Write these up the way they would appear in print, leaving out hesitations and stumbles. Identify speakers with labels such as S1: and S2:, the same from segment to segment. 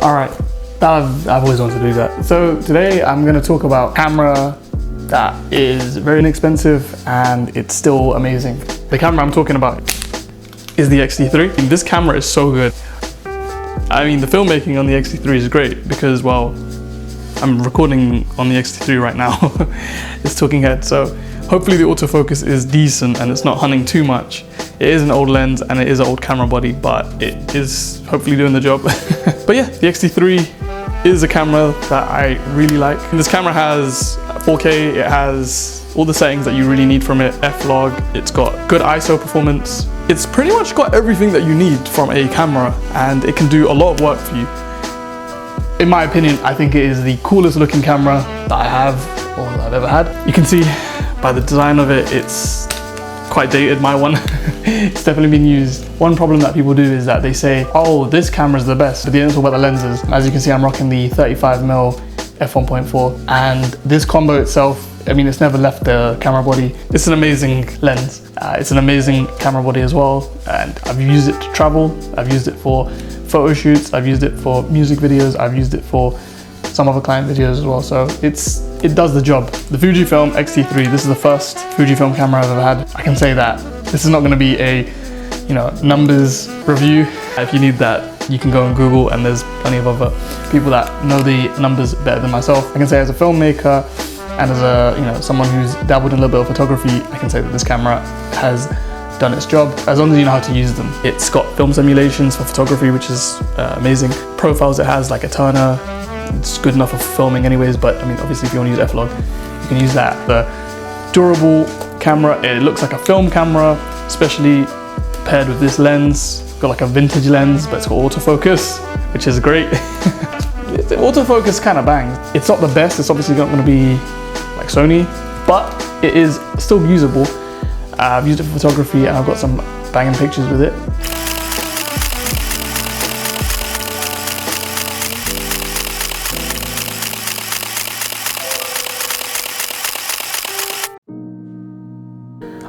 S1: All right, I've always wanted to do that. So today I'm gonna talk about a camera that is very inexpensive and it's still amazing. The camera I'm talking about is the X-T3. This camera is so good. I mean, the filmmaking on the X-T3 is great because, well, I'm recording on the X-T3 right now. It's talking head, so hopefully the autofocus is decent and it's not hunting too much. It is an old lens and it is an old camera body, but it is hopefully doing the job. But yeah, the X-T3 is a camera that I really like. This camera has 4K, it has all the settings that you really need from it, F-Log, it's got good ISO performance. It's pretty much got everything that you need from a camera and it can do a lot of work for you. In my opinion, I think it is the coolest looking camera that I have or that I've ever had. You can see by the design of it, it's quite dated, my one. It's definitely been used. One problem that people do is that they say, oh, this camera's the best, but they don't talk about the lenses. As you can see, I'm rocking the 35mm f1.4, and this combo itself, I mean, it's never left the camera body. It's an amazing lens. It's an amazing camera body as well, and I've used it to travel. I've used it for photo shoots. I've used it for music videos. I've used it for some other client videos as well. So it does the job. The Fujifilm X-T3, this is the first Fujifilm camera I've ever had. I can say that this is not going to be a, numbers review. If you need that, you can go on Google and there's plenty of other people that know the numbers better than myself. I can say as a filmmaker and as a, someone who's dabbled in a little bit of photography, I can say that this camera has done its job as long as you know how to use them. It's got film simulations for photography, which is amazing. Profiles it has, like a Turner, it's good enough for filming anyways, but I mean, obviously if you want to use F-Log, you can use that. The durable camera, it looks like a film camera, especially paired with this lens. It's got like a vintage lens, but it's got autofocus, which is great. The autofocus kind of bangs. It's not the best, it's obviously not going to be like Sony, but it is still usable. I've used it for photography and I've got some banging pictures with it.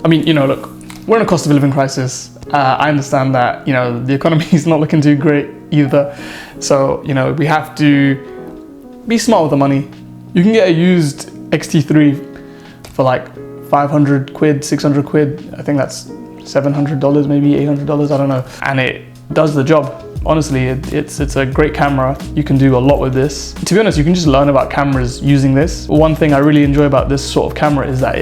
S1: I mean, look, we're in a cost of living crisis. I understand that, the economy is not looking too great either. So, we have to be smart with the money. You can get a used X-T3 for like 500 quid, 600 quid. I think that's $700, maybe $800, I don't know. And it does the job. Honestly, it's a great camera. You can do a lot with this. To be honest, you can just learn about cameras using this. One thing I really enjoy about this sort of camera is that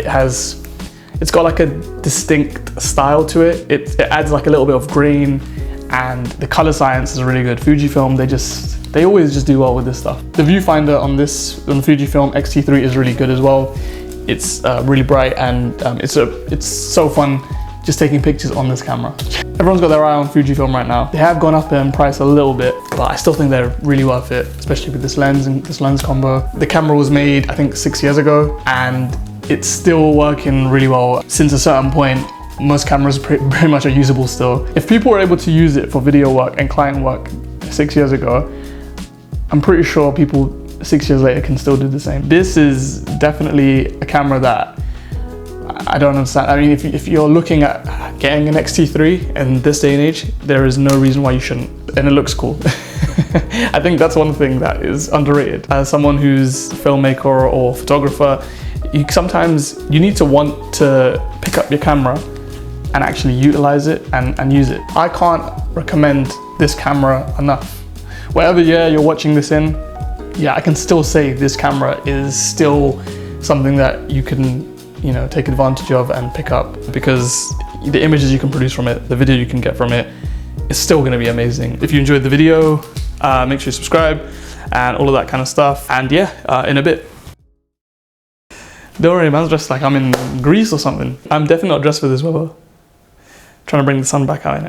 S1: it's got like a distinct style to it. It adds like a little bit of grain, and the color science is really good. Fujifilm, they always just do well with this stuff. The viewfinder on the Fujifilm X-T3 is really good as well. It's really bright and it's so fun just taking pictures on this camera. Everyone's got their eye on Fujifilm right now. They have gone up in price a little bit, but I still think they're really worth it, especially with this lens and this lens combo. The camera was made, I think, 6 years ago, and it's still working really well. Since a certain point, most cameras pretty much are usable still. If people were able to use it for video work and client work 6 years ago, I'm pretty sure people 6 years later can still do the same. This is definitely a camera that I don't understand. I mean, if you're looking at getting an X-T3 in this day and age, there is no reason why you shouldn't, and it looks cool. I think that's one thing that is underrated. As someone who's a filmmaker or photographer, sometimes you need to want to pick up your camera and actually utilize it and use it. I can't recommend this camera enough. Whatever year you're watching this in, yeah, I can still say this camera is still something that you can, take advantage of and pick up, because the images you can produce from it, the video you can get from it, is still going to be amazing. If you enjoyed the video, make sure you subscribe and all of that kind of stuff. And yeah, in a bit. Don't worry, man's dressed like I'm in Greece or something. I'm definitely not dressed for this weather. Trying to bring the sun back out in it.